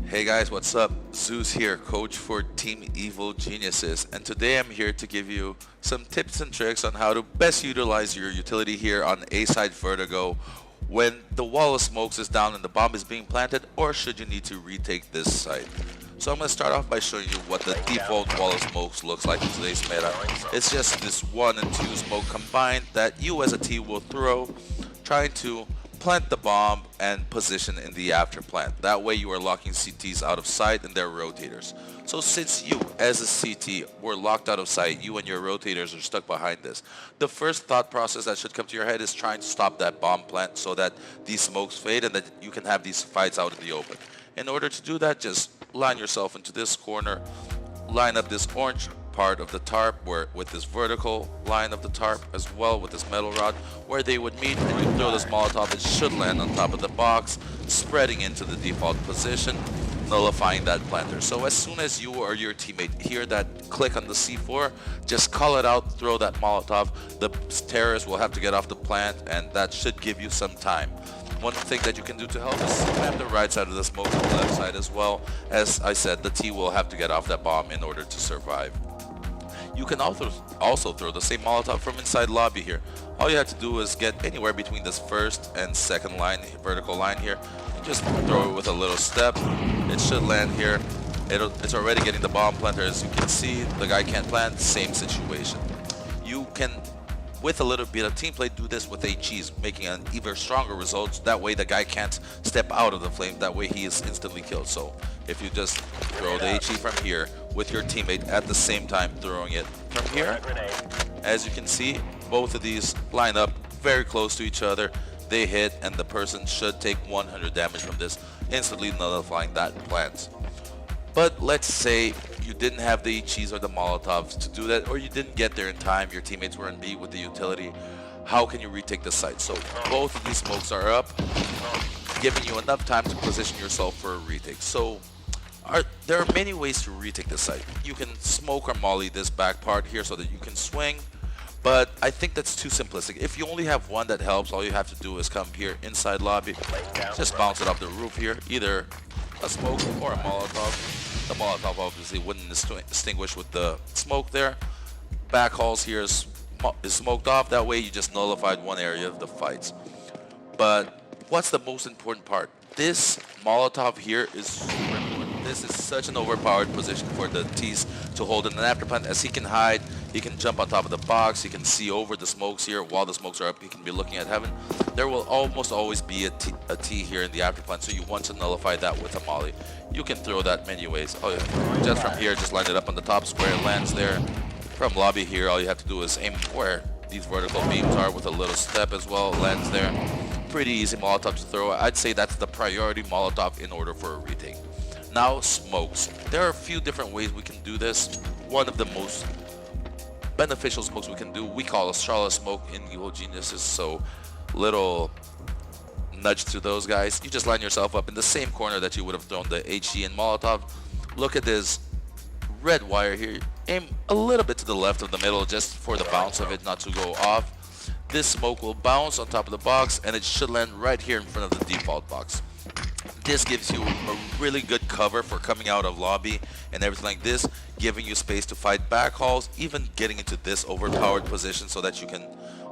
Hey guys, what's up? Zews here, coach for Team Evil Geniuses, and today I'm here to give you some tips and tricks on how to best utilize your utility here on A-side vertigo when the wall of smokes is down and the bomb is being planted, or should you need to retake this site. So I'm going to start off by showing you what the default wall of smokes looks like in today's meta. It's just this 1 and 2 smoke combined that you as a team will throw, trying to plant the bomb and position in the after plant. That way you are locking CTs out of sight and their rotators. So since you as a CT were locked out of sight, you and your rotators are stuck behind this, the first thought process that should come to your head is trying to stop that bomb plant so that these smokes fade and that you can have these fights out in the open. In order to do that, just line yourself into this corner, line up this orange part of the tarp where with this vertical line of the tarp as well with this metal rod where they would meet, and you throw this Molotov. It should land on top of the box, spreading into the default position, nullifying that planter. So as soon as you or your teammate hear that click on the C4, just call it out, throw that Molotov. The terrorist will have to get off the plant, and that should give you some time. One thing that you can do to help is spam the right side of the smoke and the left side as well. As I said, the T will have to get off that bomb in order to survive. You can also throw the same Molotov from inside lobby here. All you have to do is get anywhere between this first and second line, vertical line here, and just throw it with a little step. It should land here. It's already getting the bomb planter. As you can see, the guy can't plant, same situation. You can, with a little bit of team play, do this with HEs, making an even stronger result. That way the guy can't step out of the flame. That way he is instantly killed. So if you just throw the HE from here with your teammate at the same time throwing it from here, as you can see, both of these line up very close to each other. They hit, and the person should take 100 damage from this, instantly nullifying that plant. But let's say you didn't have the HEs or the Molotovs to do that, or you didn't get there in time, your teammates were in B with the utility. How can you retake the site? So both of these smokes are up, giving you enough time to position yourself for a retake. So there are many ways to retake the site. You can smoke or molly this back part here so that you can swing, but I think that's too simplistic. If you only have one, that helps. All you have to do is come here inside lobby, just bounce it off the roof here, either a smoke or a Molotov. The Molotov obviously wouldn't extinguish with the smoke there. Back halls here is smoked off. That way you just nullified one area of the fights. But what's the most important part? This Molotov here is super important. This is such an overpowered position for the T's to hold in an afterplant, as he can hide, he can jump on top of the box, he can see over the smokes here. While the smokes are up, he can be looking at heaven. There will almost always be a T here in the afterplant, so you want to nullify that with a molly. You can throw that many ways. Oh, yeah. Just from here, just line it up on the top square, it lands there. From lobby here, all you have to do is aim where these vertical beams are with a little step as well, it lands there. Pretty easy Molotov to throw. I'd say that's the priority Molotov in order for a retake. Now, smokes. There are a few different ways we can do this. One of the most beneficial smokes we can do, we call a Charlotte smoke in Evil Geniuses, so little nudge to those guys. You just line yourself up in the same corner that you would have thrown the HE and Molotov. Look at this red wire here. Aim a little bit to the left of the middle just for the bounce of it not to go off. This smoke will bounce on top of the box, and it should land right here in front of the default box. This gives you a really good cover for coming out of lobby and everything like this, giving you space to fight back hauls, even getting into this overpowered position so that you can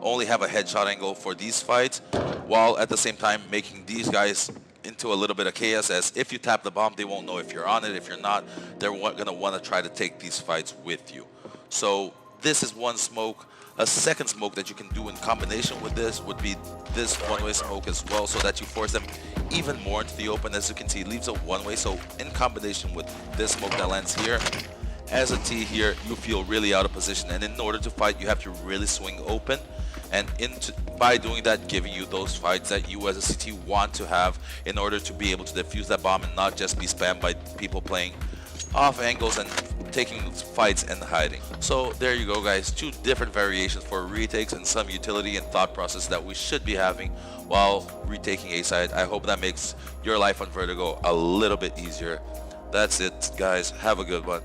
only have a headshot angle for these fights, while at the same time making these guys into a little bit of chaos, as if you tap the bomb, they won't know if you're on it. If you're not, they're going to want to try to take these fights with you. So this is one smoke. A second smoke that you can do in combination with this would be this one-way smoke as well, so that you force them even more into the open. As you can see, it leaves a one-way, so in combination with this smoke that lands here, as a T here, you feel really out of position, and in order to fight, you have to really swing open, and by doing that, giving you those fights that you as a CT want to have in order to be able to defuse that bomb and not just be spammed by people playing off angles and taking fights and hiding. So there you go, guys, two different variations for retakes and some utility and thought process that we should be having while retaking A side. I hope that makes your life on Vertigo a little bit easier. That's it, guys. Have a good one.